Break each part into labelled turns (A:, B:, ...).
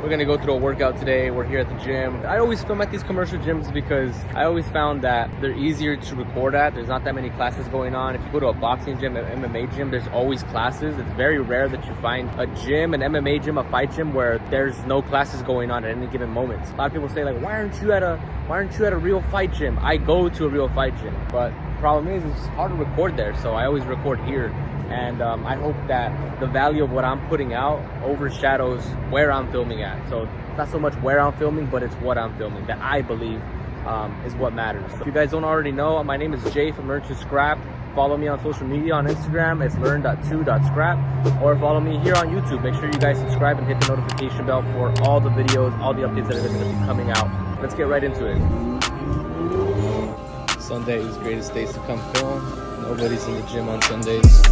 A: We're gonna go through a workout today. We're here at the gym. I always film at these commercial gyms because I always found that they're easier to record at. There's not that many classes going on. If you go to a boxing gym, an MMA gym, there's always classes. It's very rare that you find a gym, an MMA gym, a fight gym where there's no classes going on at any given moment. A lot of people say like, why aren't you at a real fight gym? I go to a real fight gym, but the problem is it's hard to record there, so I always record here. And I hope that the value of what I'm putting out overshadows where I'm filming at. So it's not so much where I'm filming, but it's what I'm filming that I believe is what matters. So if you guys don't already know, my name is Jay from Learn to Scrap. Follow me on social media. On Instagram, it's learn.to.scrap, or follow me here on YouTube. Make sure you guys subscribe and hit the notification bell for all the videos, all the updates that are going to be coming out. Let's get right into it. Sunday is greatest days to come film. Nobody's in the gym on Sundays.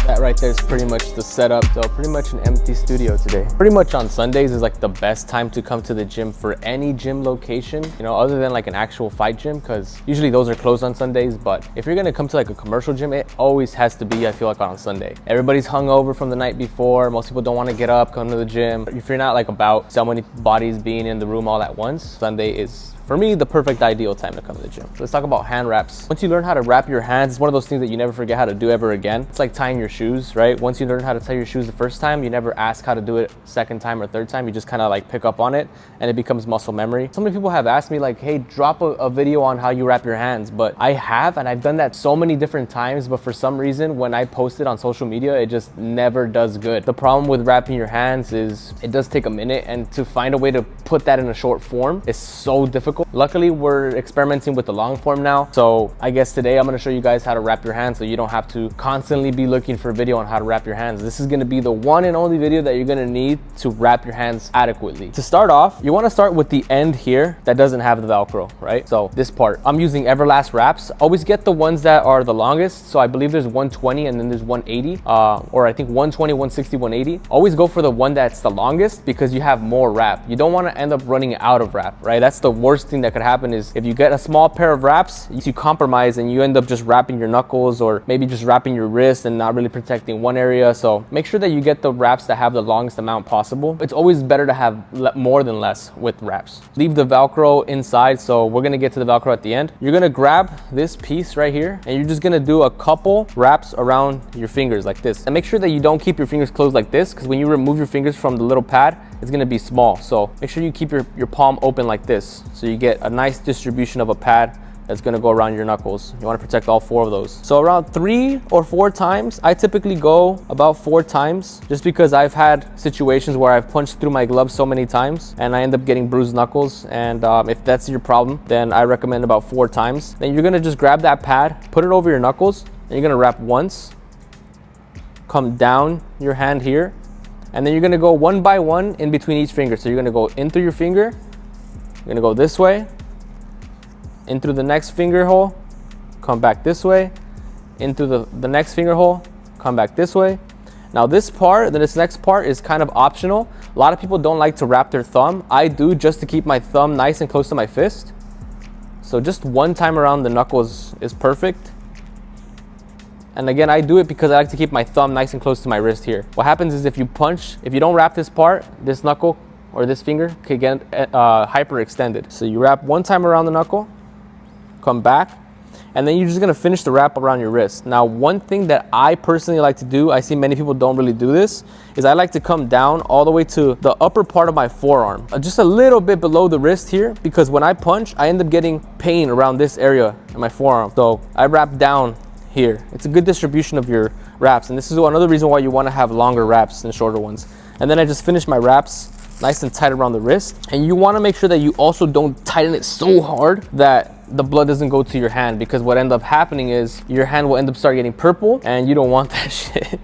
A: That right there is pretty much the setup. So pretty much an empty studio today. Pretty much on Sundays is like the best time to come to the gym for any gym location, you know, other than like an actual fight gym, because usually those are closed on Sundays. But if you're gonna come to like a commercial gym, it always has to be, I feel like, on Sunday. Everybody's hungover from the night before. Most people don't want to get up, come to the gym. If you're not like about so many bodies being in the room all at once, Sunday is, for me, the perfect ideal time to come to the gym. So let's talk about hand wraps. Once you learn how to wrap your hands, it's one of those things that you never forget how to do ever again. It's like tying your shoes, right? Once you learn how to tie your shoes the first time, you never ask how to do it second time or third time. You just kind of like pick up on it and it becomes muscle memory. So many people have asked me like, hey, drop a video on how you wrap your hands. But I have, and I've done that so many different times, but for some reason, when I post it on social media, it just never does good. The problem with wrapping your hands is it does take a minute, and to find a way to put that in a short form is so difficult. Luckily, we're experimenting with the long form now. So I guess today I'm gonna show you guys how to wrap your hands so you don't have to constantly be looking for a video on how to wrap your hands. This is gonna be the one and only video that you're gonna need to wrap your hands adequately. To start off, you wanna start with the end here that doesn't have the Velcro, right? So this part, I'm using Everlast wraps. Always get the ones that are the longest. So I believe there's 120 and then there's 180, or I think 120, 160, 180. Always go for the one that's the longest because you have more wrap. You don't wanna end up running out of wrap, right? That's the worst thing that could happen is if you get a small pair of wraps, you compromise and you end up just wrapping your knuckles or maybe just wrapping your wrist and not really protecting one area. So make sure that you get the wraps that have the longest amount possible. It's always better to have more than less with wraps. Leave the Velcro inside. So we're gonna get to the Velcro at the end. You're gonna grab this piece right here and you're just gonna do a couple wraps around your fingers like this. And make sure that you don't keep your fingers closed like this, because when you remove your fingers from the little pad, it's gonna be small. So make sure you keep your palm open like this so you get a nice distribution of a pad that's gonna go around your knuckles. You wanna protect all four of those. So around 3 or 4 times, I typically go about 4 times just because I've had situations where I've punched through my gloves so many times and I end up getting bruised knuckles. And if that's your problem, then I recommend about 4 times. Then you're gonna just grab that pad, put it over your knuckles, and you're gonna wrap once, come down your hand here, and then you're gonna go one by one in between each finger. So you're gonna go in through your finger, you're gonna go this way, in through the next finger hole, come back this way, in through the next finger hole, come back this way. Now this next part is kind of optional. A lot of people don't like to wrap their thumb. I do, just to keep my thumb nice and close to my fist. So just one time around the knuckles is perfect. And again, I do it because I like to keep my thumb nice and close to my wrist here. What happens is if you punch, if you don't wrap this part, this knuckle or this finger could get hyperextended. So you wrap one time around the knuckle, come back, and then you're just gonna finish the wrap around your wrist. Now, one thing that I personally like to do, I see many people don't really do this, is I like to come down all the way to the upper part of my forearm, just a little bit below the wrist here, because when I punch, I end up getting pain around this area in my forearm. So I wrap down here. It's a good distribution of your wraps, and this is another reason why you want to have longer wraps than shorter ones. And then I just finish my wraps nice and tight around the wrist, and you want to make sure that you also don't tighten it so hard that the blood doesn't go to your hand, because what ends up happening is your hand will end up start getting purple, and you don't want that shit.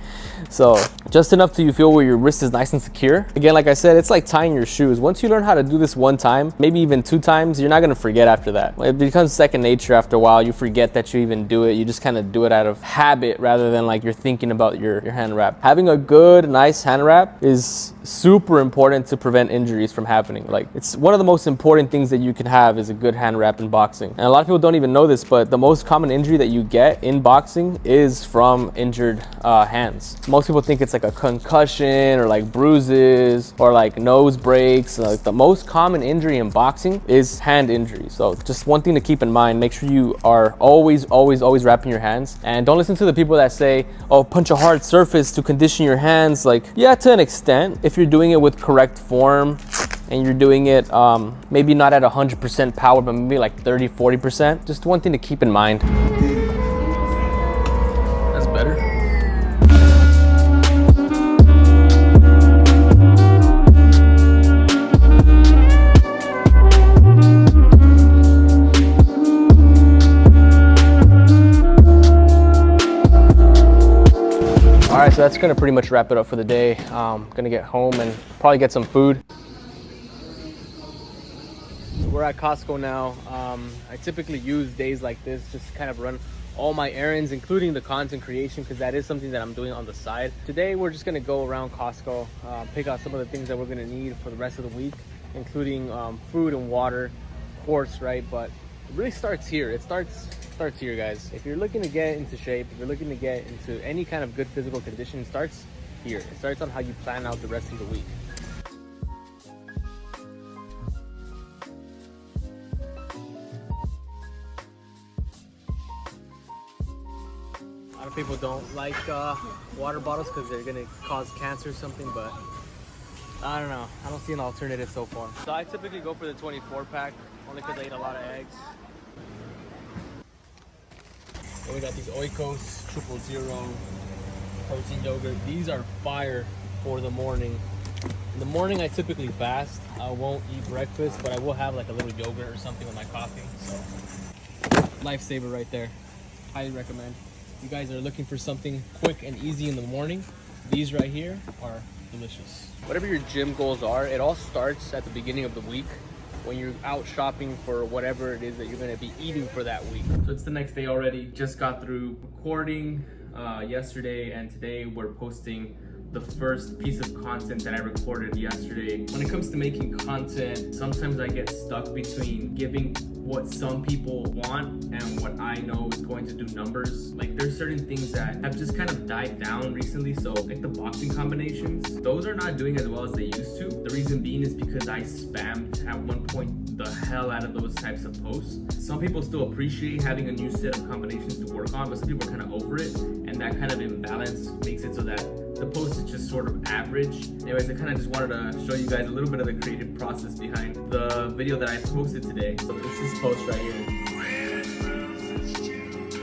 A: So just enough till you feel where your wrist is nice and secure. Again, like I said, it's like tying your shoes. Once you learn how to do this one time, maybe even 2 times, you're not gonna forget after that. It becomes second nature after a while. You forget that you even do it. You just kind of do it out of habit rather than like you're thinking about your hand wrap. Having a good, nice hand wrap is super important to prevent injuries from happening. Like, it's one of the most important things that you can have is a good hand wrap in boxing. And a lot of people don't even know this, but the most common injury that you get in boxing is from injured hands. Most people think it's like a concussion or like bruises or like nose breaks. Like the most common injury in boxing is hand injury. So just one thing to keep in mind, make sure you are always wrapping your hands. And don't listen to the people that say, oh, punch a hard surface to condition your hands. Like, yeah, to an extent, if you're doing it with correct form and you're doing it maybe not at 100% power, but maybe like 30-40%. Just one thing to keep in mind. That's better. All right, so that's gonna pretty much wrap it up for the day. Gonna get home and probably get some food. We're at Costco now. I typically use days like this just to kind of run all my errands, including the content creation, because that is something that I'm doing on the side. Today, we're just gonna go around Costco, pick out some of the things that we're gonna need for the rest of the week, including food and water, of course, right? But it really starts here. It starts here, guys. If you're looking to get into shape, if you're looking to get into any kind of good physical condition, it starts here. It starts on how you plan out the rest of the week. A lot of people don't like water bottles because they're gonna cause cancer or something, but I don't know. I don't see an alternative so far. So I typically go for the 24 pack only because I eat a lot of eggs. And we got these Oikos 000 protein yogurt. These are fire for the morning. In the morning I typically fast. I won't eat breakfast, but I will have like a little yogurt or something with my coffee. So lifesaver right there. Highly recommend. You guys are looking for something quick and easy in the morning, these right here are delicious. Whatever your gym goals are, it all starts at the beginning of the week when you're out shopping for whatever it is that you're going to be eating for that week. So it's the next day already. Just got through recording yesterday, and today we're posting the first piece of content that I recorded yesterday. When it comes to making content, sometimes I get stuck between giving what some people want and what I know is going to do numbers. Like there's certain things that have just kind of died down recently. So like the boxing combinations, those are not doing as well as they used to. The reason being is because I spammed at one point the hell out of those types of posts. Some people still appreciate having a new set of combinations to work on, but some people are kind of over it, and that kind of imbalance makes it so that the post is just sort of average. Anyways, I kind of just wanted to show you guys a little bit of the creative process behind the video that I posted today. So this is post right here.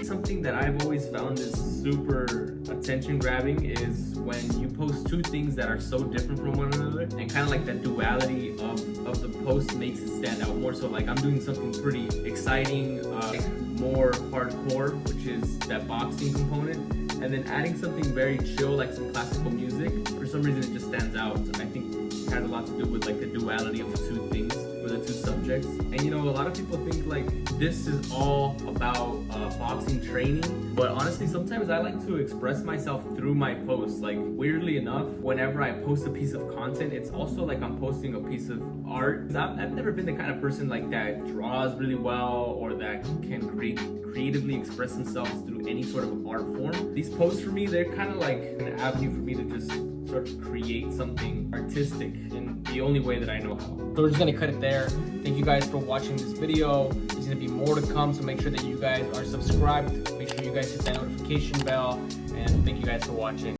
A: Something that I've always found is super attention grabbing is when you post two things that are so different from one another, and kind of like that duality of the post makes it stand out more. So like I'm doing something pretty exciting, more hardcore, which is that boxing component, and then adding something very chill like some classical music. For some reason it just stands out. I think it has a lot to do with like the duality of the two things, or the two subjects. And you know, a lot of people think like this is all about boxing training, but honestly sometimes I like to express myself through my posts. Like weirdly enough, whenever I post a piece of content, it's also like I'm posting a piece of art. I've never been the kind of person like that draws really well or that can creatively express themselves through any sort of art form. These posts for me, they're kind of like an avenue for me to just sort of create something artistic in the only way that I know how. So we're just gonna cut it there. Thank you guys for watching this video. There's gonna be more to come, so make sure that you guys are subscribed. Make sure you guys hit that notification bell, and thank you guys for watching.